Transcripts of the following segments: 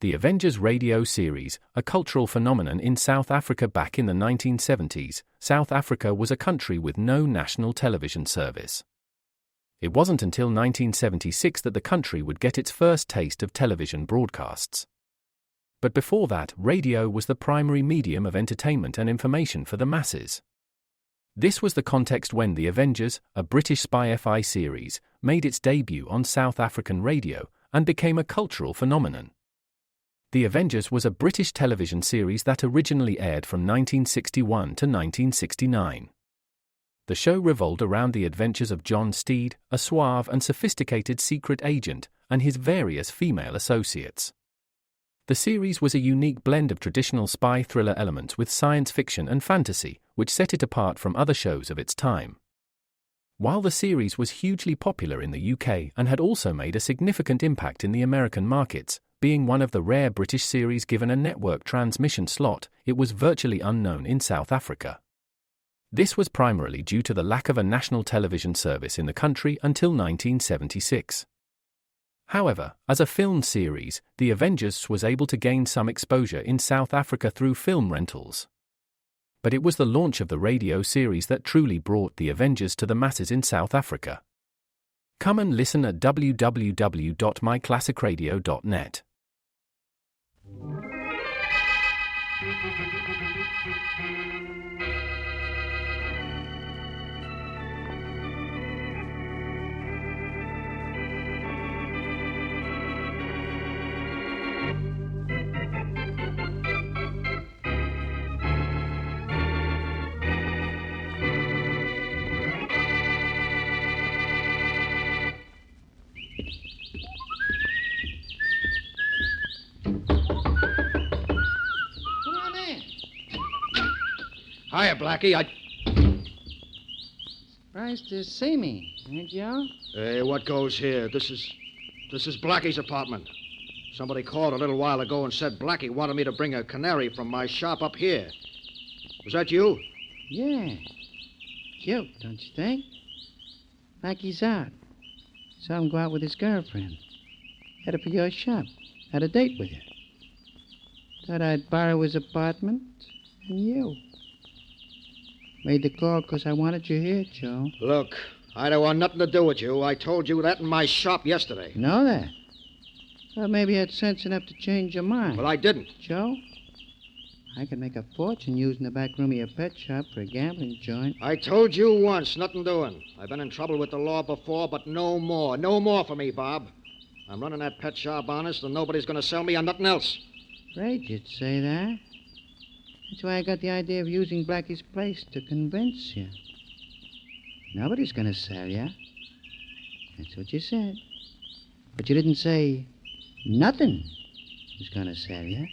The Avengers radio series, a cultural phenomenon in South Africa back in the 1970s, South Africa was a country with no national television service. It wasn't until 1976 that the country would get its first taste of television broadcasts. But before that, radio was the primary medium of entertainment and information for the masses. This was the context when The Avengers, a British spy-fi series, made its debut on South African radio and became a cultural phenomenon. The Avengers was a British television series that originally aired from 1961 to 1969. The show revolved around the adventures of John Steed, a suave and sophisticated secret agent, and his various female associates. The series was a unique blend of traditional spy thriller elements with science fiction and fantasy, which set it apart from other shows of its time. While the series was hugely popular in the UK and had also made a significant impact in the American markets, being one of the rare British series given a network transmission slot, it was virtually unknown in South Africa. This was primarily due to the lack of a national television service in the country until 1976. However, as a film series, The Avengers was able to gain some exposure in South Africa through film rentals. But it was the launch of the radio series that truly brought The Avengers to the masses in South Africa. Come and listen at www.myclassicradio.net. Hiya, Blackie. Surprised to see me, ain't you? Hey, what goes here? This is Blackie's apartment. Somebody called a little while ago and said Blackie wanted me to bring a canary from my shop up here. Was that you? Yeah. Cute, don't you think? Blackie's out. Saw him go out with his girlfriend. Headed for your shop. Had a date with you. Thought I'd borrow his apartment. And you. Made the call because I wanted you here, Joe. Look, I don't want nothing to do with you. I told you that in my shop yesterday. You know that? Well, maybe you had sense enough to change your mind. Well, I didn't. Joe, I could make a fortune using the back room of your pet shop for a gambling joint. I told you once, nothing doing. I've been in trouble with the law before, but no more. No more for me, Bob. I'm running that pet shop honest, and nobody's going to sell me on nothing else. Afraid you'd say that. That's why I got the idea of using Blackie's place to convince you. Nobody's going to sell you. That's what you said. But you didn't say nothing was going to sell you.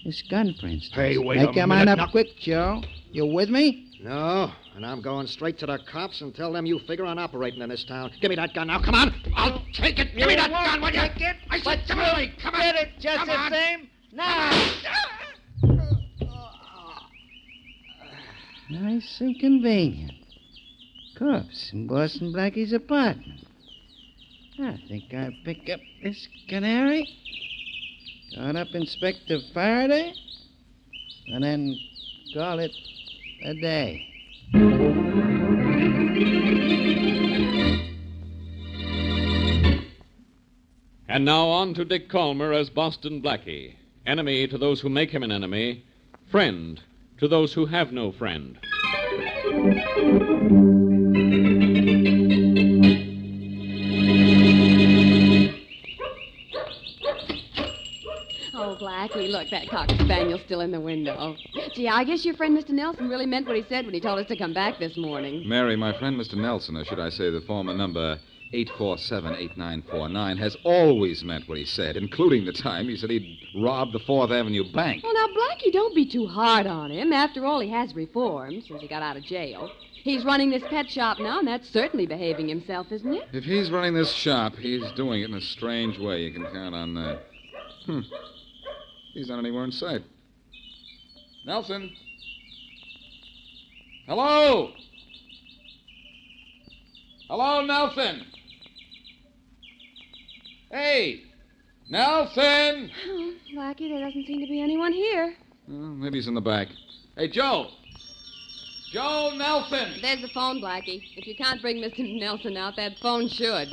This gun, for instance. Hey, wait a Make your minute. mind up quick, Joe. You with me? No, and I'm going straight to the cops and tell them you figure on operating in this town. Give me that gun now. Come on. I'll take it. Give me that gun, will you? Take it, I said, come on. Come on. Get it just Come the on. same now. Nice and convenient. Cops in Boston Blackie's apartment. I think I'll pick up this canary, call up Inspector Faraday, and then call it a day. And now on to Dick Calmer as Boston Blackie. Enemy to those who make him an enemy. Friend to those who have no friend. Oh, Blackie, look, that cocker spaniel's still in the window. Gee, I guess your friend Mr. Nelson really meant what he said when he told us to come back this morning. Mary, my friend Mr. Nelson, or should I say the former number 847-8949, has always meant what he said, including the time he said he'd robbed the 4th Avenue Bank. Well, now, Blackie, don't be too hard on him. After all, he has reformed since he got out of jail. He's running this pet shop now, and that's certainly behaving himself, isn't it? If he's running this shop, he's doing it in a strange way. You can count on that. He's not anywhere in sight. Nelson? Hello? Hello, Nelson? Hey! Nelson! Oh, Blackie, there doesn't seem to be anyone here. Maybe he's in the back. Hey, Joe! Joe Nelson! There's the phone, Blackie. If you can't bring Mr. Nelson out, that phone should.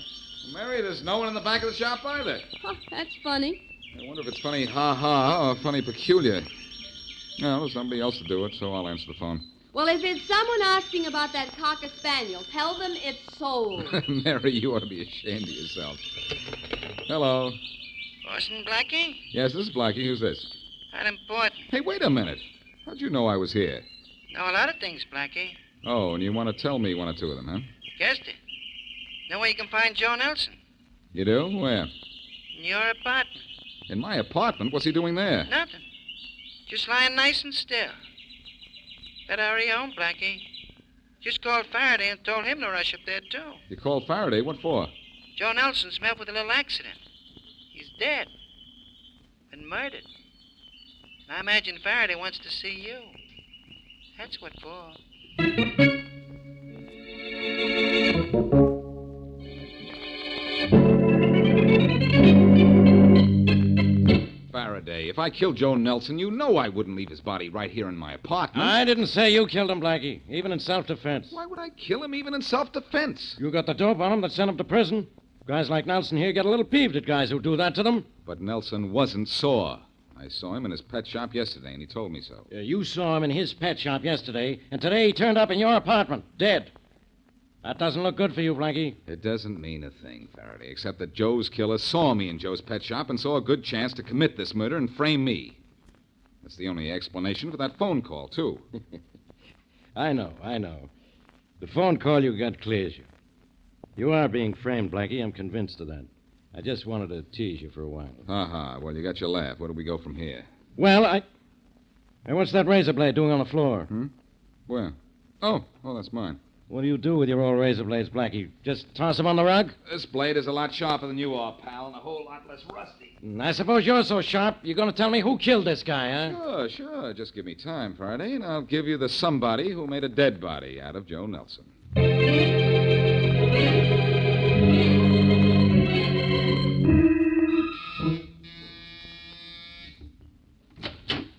Mary, there's no one in the back of the shop either. Oh, that's funny. I wonder if it's funny ha-ha or funny peculiar. No, there's nobody else to do it, so I'll answer the phone. Well, if it's someone asking about that Cocker Spaniel, tell them it's sold. Mary, you ought to be ashamed of yourself. Hello. Boston Blackie? Yes, this is Blackie. Who's this? Not important. Hey, wait a minute. How'd you know I was here? Know a lot of things, Blackie. Oh, and you want to tell me one or two of them, huh? Guessed it. Know where you can find Joe Nelson? You do? Where? In your apartment. In my apartment? What's he doing there? Nothing. Just lying nice and still. Better hurry home, Blackie. Just called Faraday and told him to rush up there, too. You called Faraday? What for? Joe Nelson's met with a little accident. He's dead. Been murdered. I imagine Faraday wants to see you. That's what for. Faraday, if I killed Joe Nelson, you know I wouldn't leave his body right here in my apartment. I didn't say you killed him, Blackie, even in self-defense. Why would I kill him even in self-defense? You got the dope on him that sent him to prison. Guys like Nelson here get a little peeved at guys who do that to them. But Nelson wasn't sore. I saw him in his pet shop yesterday, and he told me so. You saw him in his pet shop yesterday, and today he turned up in your apartment, dead. That doesn't look good for you, Blackie. It doesn't mean a thing, Faraday, except that Joe's killer saw me in Joe's pet shop and saw a good chance to commit this murder and frame me. That's the only explanation for that phone call, too. I know. The phone call you got clears you. You are being framed, Blackie. I'm convinced of that. I just wanted to tease you for a while. Ha-ha. Well, you got your laugh. Where do we go from here? Well, Hey, what's that razor blade doing on the floor? Where? Oh, that's mine. What do you do with your old razor blades, Blackie? Just toss them on the rug? This blade is a lot sharper than you are, pal, and a whole lot less rusty. I suppose you're so sharp, you're going to tell me who killed this guy, huh? Sure. Just give me time, Faraday, and I'll give you the somebody who made a dead body out of Joe Nelson.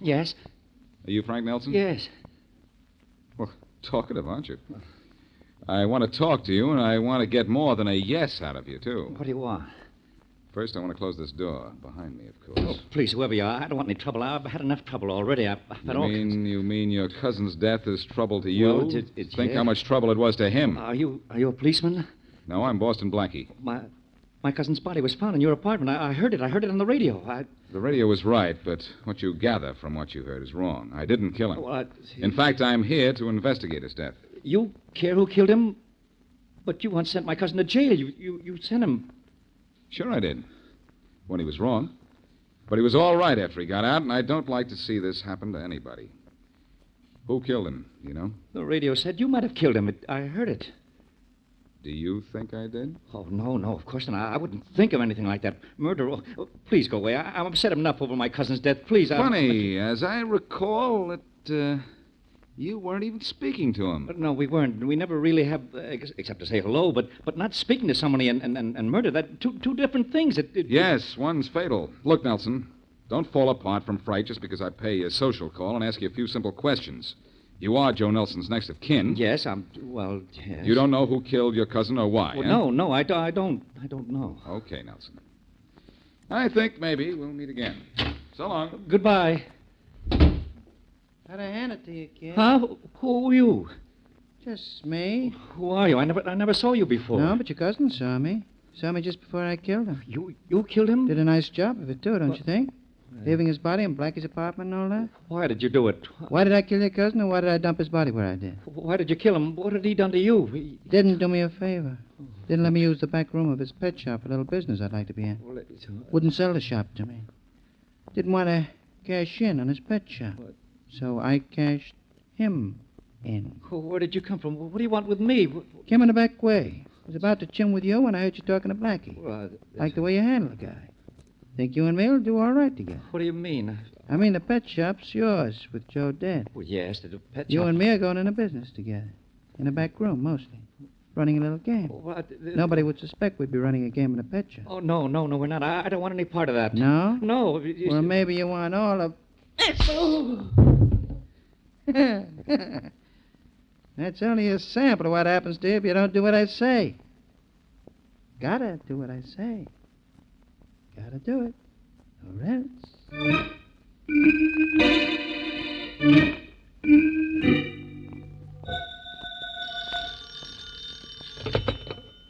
Yes? Are you Frank Nelson? Yes. Well, talkative, aren't you? I want to talk to you, and I want to get more than a yes out of you, too. What do you want? First, I want to close this door. Behind me, of course. Oh, please, whoever you are, I don't want any trouble. I've had enough trouble already. I've had all kinds. You mean your cousin's death is trouble to you? Well, Think how much trouble it was to him. Are you a policeman? No, I'm Boston Blackie. My cousin's body was found in your apartment. I heard it. I heard it on the radio. The radio was right, but what you gather from what you heard is wrong. I didn't kill him. Well, In fact, I'm here to investigate his death. You care who killed him? But you once sent my cousin to jail. You sent him. Sure I did. When he was wrong. But he was all right after he got out, and I don't like to see this happen to anybody. Who killed him, you know? The radio said you might have killed him. I heard it. Do you think I did? Oh, no, of course not. I wouldn't think of anything like that. Murder. Oh, please go away. I'm upset enough over my cousin's death. Please. Funny, as I recall, that you weren't even speaking to him. No, we weren't. We never really have, except to say hello, but not speaking to somebody and murder. That two different things. Yes, one's fatal. Look, Nelson, don't fall apart from fright just because I pay you a social call and ask you a few simple questions. You are Joe Nelson's next of kin. Yes, yes. You don't know who killed your cousin or why, well, No, I don't know. Okay, Nelson. I think maybe we'll meet again. So long. Goodbye. How'd I hand it to you, kid? Huh? Who are you? Just me. Who are you? I never saw you before. No, but your cousin saw me. Saw me just before I killed him. You killed him? Did a nice job of it, too, don't you think? Leaving his body in Blackie's apartment and all that? Why did you do it? Why did I kill your cousin, or why did I dump his body where I did? Why did you kill him? What had he done to you? Didn't do me a favor. Didn't let me use the back room of his pet shop, a little business I'd like to be in. Wouldn't sell the shop to me. Didn't want to cash in on his pet shop. So I cashed him in. Where did you come from? What do you want with me? Came in the back way. Was about to chin with you when I heard you talking to Blackie. Like the way you handle the guy. Think you and me will do all right together. What do you mean? I mean the pet shop's yours with Joe dead. Well, yes, the pet shop. You and me are going into business together. In the back room, mostly. running a little game. What? Nobody would suspect we'd be running a game in a pet shop. Oh, no, we're not. I don't want any part of that. No? No. Well, maybe you want all of... That's only a sample of what happens to you if you don't do what I say. Gotta do what I say. Gotta do it. Or else...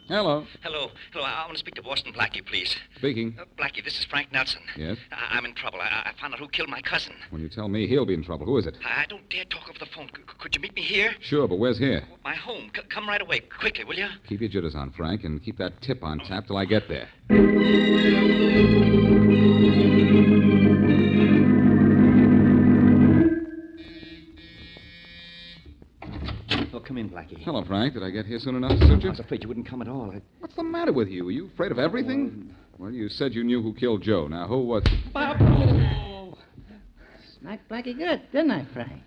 Hello. Hello. I want to speak to Boston Blackie, please. Speaking. Blackie, this is Frank Nelson. Yes? I'm in trouble. I found out who killed my cousin. When you tell me, he'll be in trouble. Who is it? I don't dare talk over the phone. Could you meet me here? Sure, but where's here? My home. Come right away. Quickly, will you? Keep your jitters on, Frank, and keep that tip on tap till I get there. Oh, come in, Blackie. Hello, Frank. Did I get here soon enough to suit I you? was afraid you wouldn't come at all. What's the matter with you? Are you afraid of everything? Well, you said you knew who killed Joe. Now, who was... Smacked Blackie good, didn't I, Frank?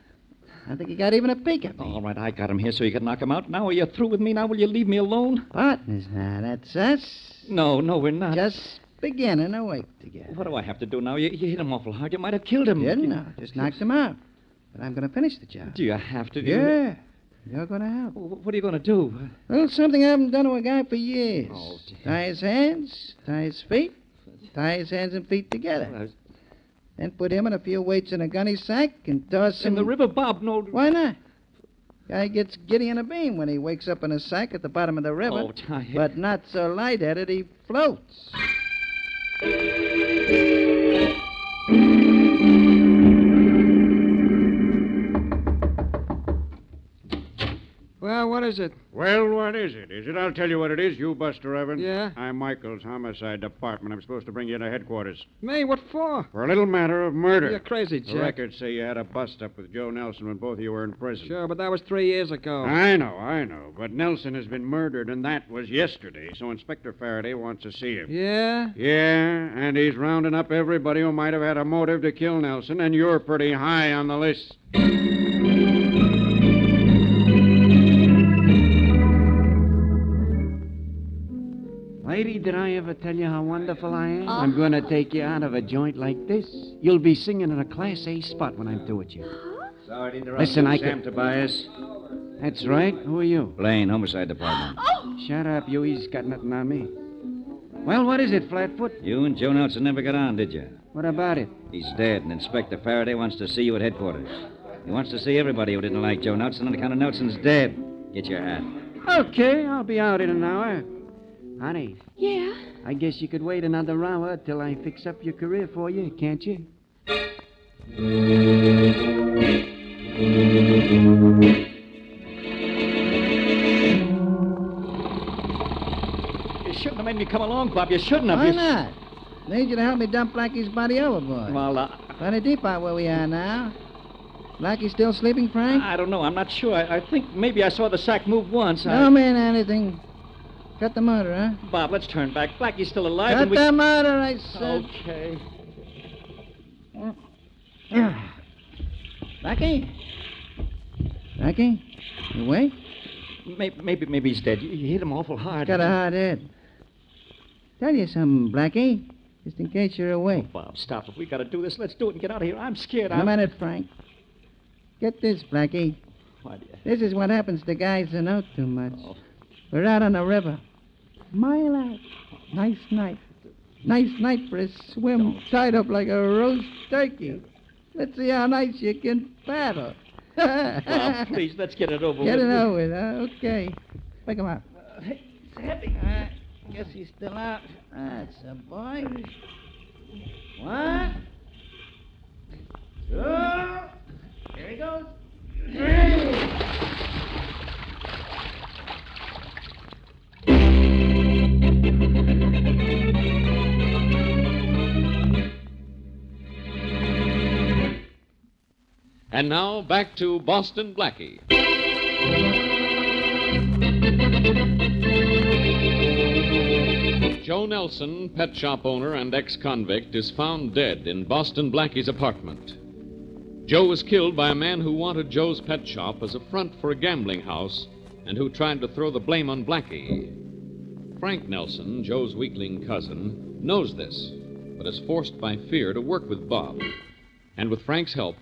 I think he got even a peek at me. All right, I got him here so you could knock him out. Now are you through with me? Now will you leave me alone? Partners now, that's us. No, we're not. Just beginning a work together. What do I have to do now? You hit him awful hard. You might have killed him. Didn't I? Just knocked him out. But I'm going to finish the job. Do you have to? Yeah. You're going to help. What are you going to do? Well, something I haven't done to a guy for years. Oh, dear. Tie his hands, tie his feet, tie his hands and feet together. Then put him and a few weights in a gunny sack and toss him... In the river, Bob, no... Why not? Guy gets giddy in a beam when he wakes up in a sack at the bottom of the river. Oh, tie him. But not so light-headed he floats. Well, what is it? Well, what is it? I'll tell you what it is, you Buster Evans. Yeah? I'm Michael's homicide department. I'm supposed to bring you to headquarters. Me? What for? For a little matter of murder. You're crazy, The Jack. records say you had a bust-up with Joe Nelson when both of you were in prison. Sure, but that was 3 years ago. I know. But Nelson has been murdered, and that was yesterday, so Inspector Faraday wants to see him. Yeah? Yeah, and he's rounding up everybody who might have had a motive to kill Nelson, and you're pretty high on the list. Lady, did I ever tell you how wonderful I am? I'm going to take you out of a joint like this. You'll be singing in a Class A spot when I'm through with you. Sorry to interrupt. Listen, I Sam can... Tobias. That's right. Who are you? Blaine, Homicide Department. Shut up, you. He's got nothing on me. Well, what is it, Flatfoot? You and Joe Nelson never got on, did you? What about it? He's dead, and Inspector Faraday wants to see you at headquarters. He wants to see everybody who didn't like Joe Nelson on account of Nelson's dead. Get your hat. Okay, I'll be out in an hour. Honey, Yeah? I guess you could wait another hour till I fix up your career for you, can't you? You shouldn't have made me come along, Bob. You shouldn't have. Why not? Need you to help me dump Blackie's body overboard. Well, Plenty deep out where we are now. Blackie still sleeping, Frank? I don't know. I'm not sure. I think maybe I saw the sack move once. Don't mean anything. Cut the motor, huh? Bob, let's turn back. Blackie's still alive. Cut and we... the motor, I said. Okay. Blackie? Blackie? You awake? Maybe he's dead. You hit him awful hard. Got a hard head. Tell you something, Blackie. Just in case you're awake. Bob, stop. If we got to do this, let's do it and get out of here. I'm scared. A minute, Frank. Get this, Blackie. What? This is what happens to guys who know too much. We're out on the river. Mile out. Nice night. Nice night for a swim tied up like a roast turkey. Let's see how nice you can paddle. Bob, please, let's get it over with. Get it over with, huh? Okay. Pick him up. It's heavy. Guess he's still out. That's a boy. One. Two. Here he goes. And now, back to Boston Blackie. Joe Nelson, pet shop owner and ex-convict, is found dead in Boston Blackie's apartment. Joe was killed by a man who wanted Joe's pet shop as a front for a gambling house and who tried to throw the blame on Blackie. Frank Nelson, Joe's weakling cousin, knows this, but is forced by fear to work with Bob. And with Frank's help,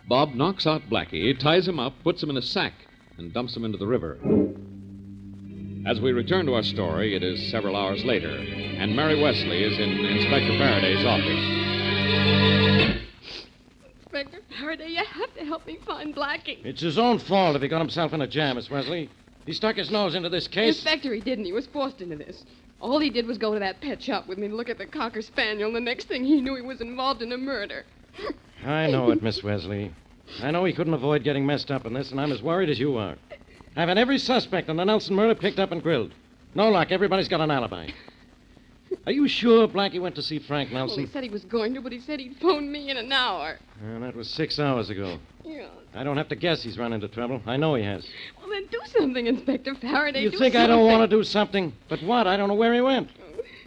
Bob knocks out Blackie, ties him up, puts him in a sack, and dumps him into the river. As we return to our story, it is several hours later, and Mary Wesley is in Inspector Faraday's office. Inspector Faraday, you have to help me find Blackie. It's his own fault if he got himself in a jam, Miss Wesley. He stuck his nose into this case. Inspector, he didn't. He was forced into this. All he did was go to that pet shop with me to look at the Cocker Spaniel, and the next thing he knew, he was involved in a murder. I know it, Miss Wesley. I know he couldn't avoid getting messed up in this, and I'm as worried as you are. I've had every suspect in the Nelson murder picked up and grilled. No luck. Everybody's got an alibi. Are you sure Blackie went to see Frank Nelson? Well, he said he was going to, but he said he'd phone me in an hour. That was 6 hours ago. Yeah. I don't have to guess he's run into trouble. I know he has. Well, then do something, Inspector Faraday. You do think something. I don't want to do something? But what? I don't know where he went.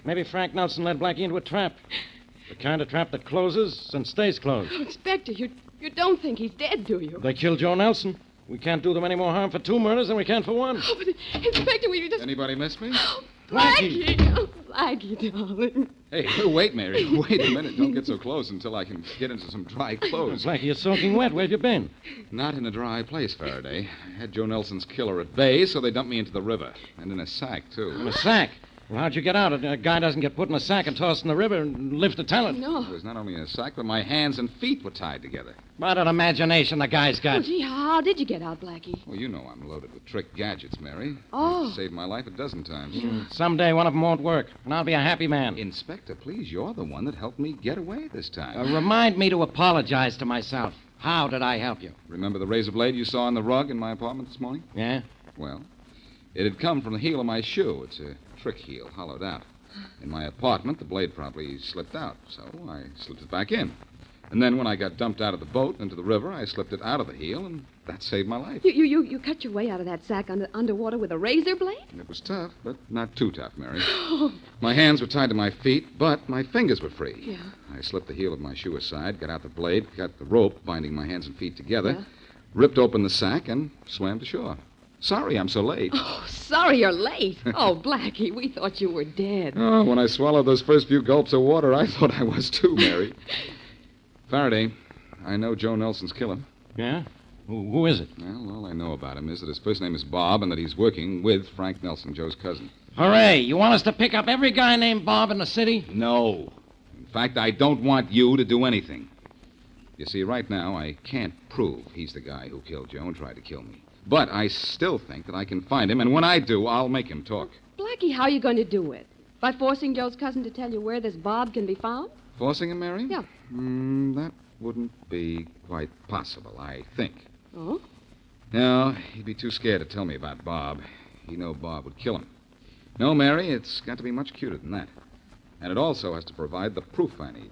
Maybe Frank Nelson led Blackie into a trap. The kind of trap that closes and stays closed. Oh, Inspector, you don't think he's dead, do you? They killed Joe Nelson. We can't do them any more harm for 2 murders than we can for 1. Oh, but Inspector, will you just... Anybody miss me? Oh, Blackie! Oh, Blackie, darling. Hey, wait, Mary. Wait a minute. Don't get so close until I can get into some dry clothes. Blackie, you're soaking wet. Where have you been? Not in a dry place, Faraday. I had Joe Nelson's killer at bay, so they dumped me into the river. And in a sack, too. In a sack? Well, how'd you get out? A guy doesn't get put in a sack and tossed in the river and live to tell it. No. It was not only in a sack, but my hands and feet were tied together. What an imagination the guy's Oh, got. gee, how did you get out, Blackie? Well, you know I'm loaded with trick gadgets, Mary. Oh. I've saved my life a dozen times. Someday one of them won't work, and I'll be a happy man. Inspector, please, you're the one that helped me get away this time. Remind me to apologize to myself. How did I help you? Remember the razor blade you saw on the rug in my apartment this morning? Yeah? Well, it had come from the heel of my shoe. It's a trick heel, hollowed out. In my apartment, the blade probably slipped out, so I slipped it back in. And then when I got dumped out of the boat into the river, I slipped it out of the heel, and that saved my life. You cut your way out of that sack underwater with a razor blade? It was tough, but not too tough, Mary. My hands were tied to my feet, but my fingers were free. Yeah. I slipped the heel of my shoe aside, got out the blade, got the rope binding my hands and feet together, Yeah. ripped open the sack, and swam to shore. Sorry I'm so late. Oh, sorry you're late. Oh, Blackie, we thought you were dead. Oh, when I swallowed those first few gulps of water, I thought I was too, Mary. Faraday, I know Joe Nelson's killer. Yeah? Who is it? Well, all I know about him is that his first name is Bob and that he's working with Frank Nelson, Joe's cousin. Hooray! You want us to pick up every guy named Bob in the city? No. In fact, I don't want you to do anything. You see, right now, I can't prove he's the guy who killed Joe and tried to kill me. But I still think that I can find him, and when I do, I'll make him talk. Blackie, how are you going to do it? By forcing Joe's cousin to tell you where this Bob can be found? Forcing him, Mary? Yeah. That wouldn't be quite possible, I think. Oh? No, he'd be too scared to tell me about Bob. He know Bob would kill him. No, Mary, it's got to be much cuter than that. And it also has to provide the proof I need.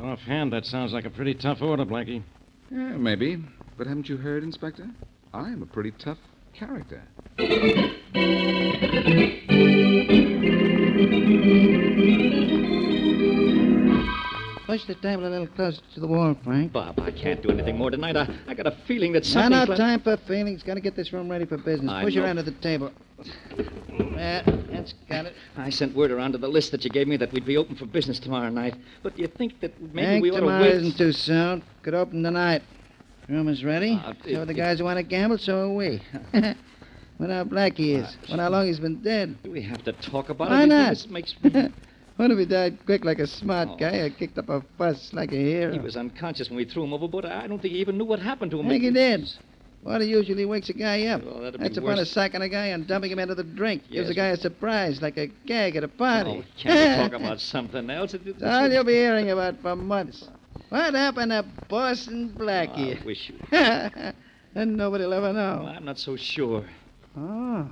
Offhand, that sounds like a pretty tough order, Blackie. Yeah, maybe. But haven't you heard, Inspector? I'm a pretty tough character. Push the table a little closer to the wall, Frank. Bob, I can't do anything more tonight. I got a feeling that Not something's... no time for feelings. Got to get this room ready for business. I Push your know. end of the table. Yeah, that's got it. I sent word around to the list that you gave me that we'd be open for business tomorrow night. But do you think that maybe Think we ought to tomorrow wait... isn't too soon. Could open tonight. Room is ready. So are the if- guys who want to gamble, so are we. When our Blackie is. When how long he's been dead. Do we have to talk about Why it? not? This makes me... What if he died quick like a smart Oh. guy or kicked up a fuss like a hero? He was unconscious when we threw him overboard. I don't think he even knew what happened to him. I think he did. Water usually wakes a guy up. Well, that'd be That's the fun worse. of sacking a guy and dumping him into the drink. Gives Yes. the guy a surprise, like a gag at a party. Oh, can't we talk about something else? It's all you'll be hearing about for months. What happened to Boston Oh, Blackie? I wish you... And nobody'll ever Well, know. I'm not so sure. Oh.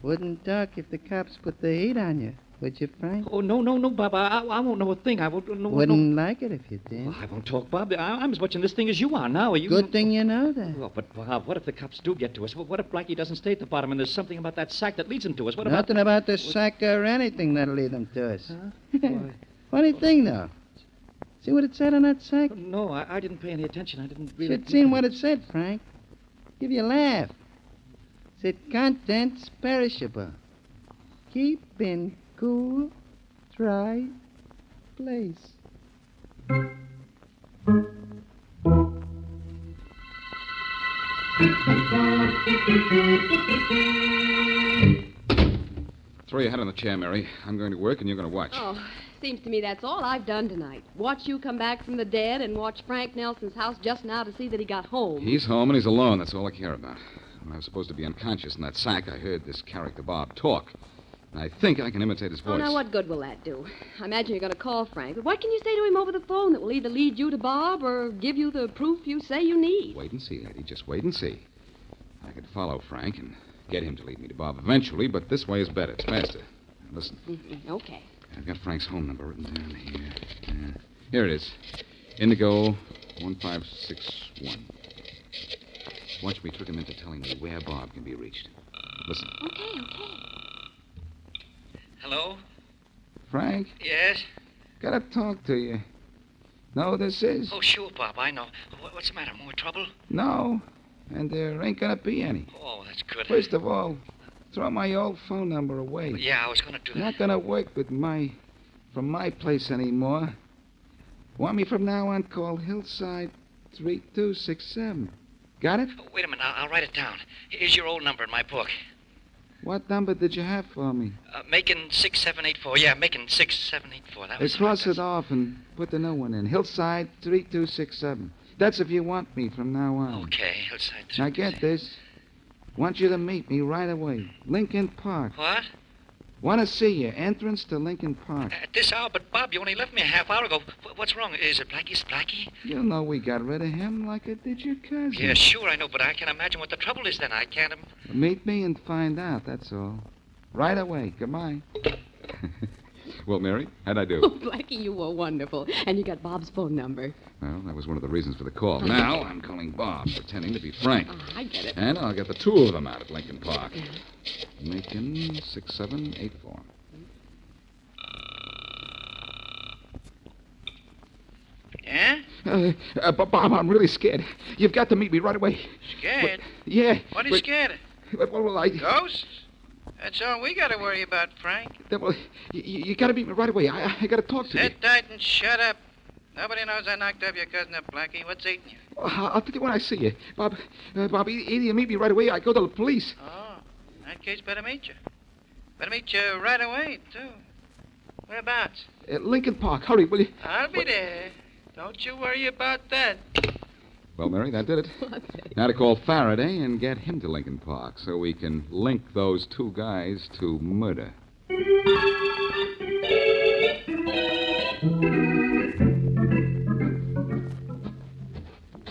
Wouldn't talk if the cops put the heat on you, would you, Frank? Oh, no, Bob. I won't know a thing. I won't know... Wouldn't like it if you did. Well, I won't talk, Bob. I'm as much in this thing as you are now. Are you... Good thing you know that. Well, but Bob, what if the cops do get to us? What if Blackie doesn't stay at the bottom and there's something about that sack that leads him to us? What Nothing about the sack or anything that'll lead them to us. Why? Funny thing, though. See what it said on that sack? No, I didn't pay any attention. I didn't really... Should seen what it said, Frank. Give you a laugh. Said contents perishable. Keep in cool, dry place. Throw your head on the chair, Mary. I'm going to work, and you're going to watch. Oh, seems to me that's all I've done tonight. Watch you come back from the dead and watch Frank Nelson's house just now to see that he got home. He's home, and he's alone. That's all I care about. When I was supposed to be unconscious in that sack, I heard this character Bob talk. And I think I can imitate his voice. Oh, now what good will that do? I imagine you're going to call Frank. But what can you say to him over the phone that will either lead you to Bob or give you the proof you say you need? Wait and see, lady. Just wait and see. I could follow Frank and get him to lead me to Bob eventually, but this way is better. It's faster. Now, listen. Mm-hmm. Okay. I've got Frank's home number written down here. Here it is. Indigo 1561. Watch me trick him into telling me where Bob can be reached. Listen. Okay. Hello? Frank? Yes? Gotta talk to you. Know who this is? Oh, sure, Bob, I know. What's the matter? More trouble? No. And there ain't gonna be any. Oh, that's good. First of all, throw my old phone number away. Yeah, I was going to do that. Not gonna work from my place anymore. Want me from now on? Call Hillside 3267. Got it? Oh, wait a minute. I'll write it down. Here's your old number in my book. What number did you have for me? Making 6784. Yeah, making 6784. That was Cross it off and put the new one in. Hillside 3267. That's if you want me from now on. Okay, Hillside 3267. Now get this. Want you to meet me right away. Lincoln Park. What? Want to see you. Entrance to Lincoln Park. At this hour? But, Bob, you only left me a half hour ago. What's wrong? Is it Blackie's Blackie? You know we got rid of him like I did your cousin. Yeah, sure, I know, but I can't imagine what the trouble is then. I can't... Meet me and find out, that's all. Right away. Goodbye. Well, Mary, how'd I do? Oh, Blackie, you were wonderful. And you got Bob's phone number. Well, that was one of the reasons for the call. Now I'm calling Bob, pretending to be Frank. Oh, I get it. And I'll get the two of them out at Lincoln Park. Lincoln 6784. Yeah? Bob, I'm really scared. You've got to meet me right away. Scared? Yeah. What are you scared of? Well, Ghosts? That's all we got to worry about, Frank. Well, you got to meet me right away. I got to talk to you. Sit tight and shut up. Nobody knows I knocked up your cousin up, Blackie. What's eating you? I'll tell you when I see you. Bob, either you meet me right away or I go to the police. Oh, in that case, better meet you. Better meet you right away, too. Whereabouts? At Lincoln Park. Hurry, will you? I'll be there. Don't you worry about that. Well, Mary, that did it. Now to call Faraday and get him to Lincoln Park so we can link those two guys to murder.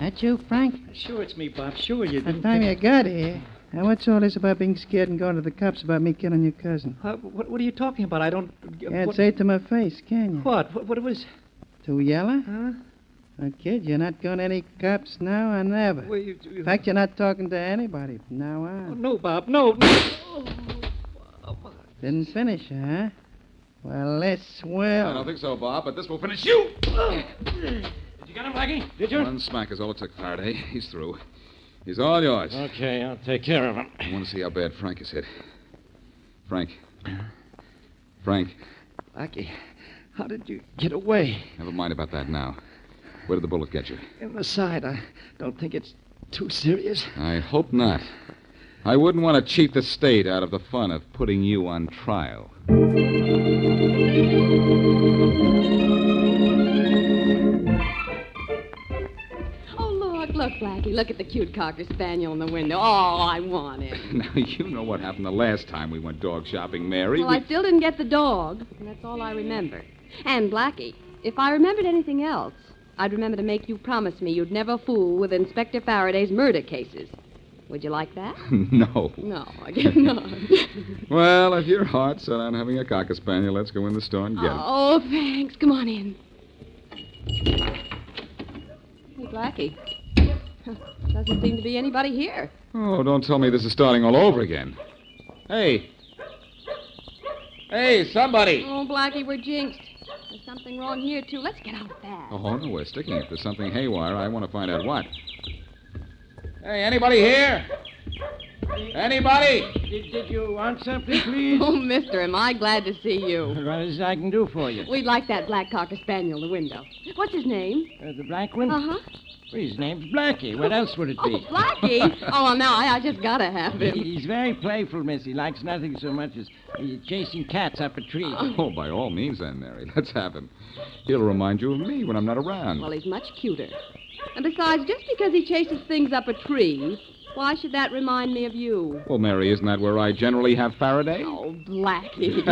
That you, Frank? Sure, it's me, Bob. Sure, you By do. the time you got here. Now, what's all this about being scared and going to the cops about me killing your cousin? What are you talking about? I don't... Can't say it to my face, can you? What was... Too yellow? Huh? Oh, kid, you're not going to any cops now or never. Well, In fact, you're not talking to anybody from now on. Oh, no, Bob, no. Didn't finish, huh? Well, this will. I don't think so, Bob, but this will finish you. Did you get him, Blackie? Did you? One smack is all it took, Faraday. He's through. He's all yours. Okay, I'll take care of him. I want to see how bad Frank is hit. Frank. Blackie, how did you get away? Never mind about that now. Where did the bullet get you? In the side. I don't think it's too serious. I hope not. I wouldn't want to cheat the state out of the fun of putting you on trial. Look, Blackie, look at the cute Cocker Spaniel in the window. Oh, I want him. Now, you know what happened the last time we went dog shopping, Mary. Well, I still didn't get the dog, and that's all I remember. And, Blackie, if I remembered anything else, I'd remember to make you promise me you'd never fool with Inspector Faraday's murder cases. Would you like that? No. No, I guess not. Well, if your heart's set on having a Cocker Spaniel, let's go in the store and get him. Oh, thanks. Come on in. Hey, Blackie. Doesn't seem to be anybody here. Oh, don't tell me this is starting all over again. Hey. Hey, somebody. Oh, Blackie, we're jinxed. There's something wrong here, too. Let's get out fast. Oh, no, we're sticking. If there's something haywire, I want to find out what. Hey, anybody here? Anybody? Did you want something, please? Oh, mister, am I glad to see you. What is it I can do for you? We'd like that black Cocker Spaniel in the window. What's his name? The black one? Uh-huh. Well, his name's Blackie. What else would it Oh, be? Blackie? Oh, well, now I just gotta have him. He's very playful, miss. He likes nothing so much as chasing cats up a tree. Oh, by all means, then, Mary. Let's have him. He'll remind you of me when I'm not around. Well, he's much cuter. And besides, just because he chases things up a tree, why should that remind me of you? Well, Mary, isn't that where I generally have Faraday? Oh, Blackie.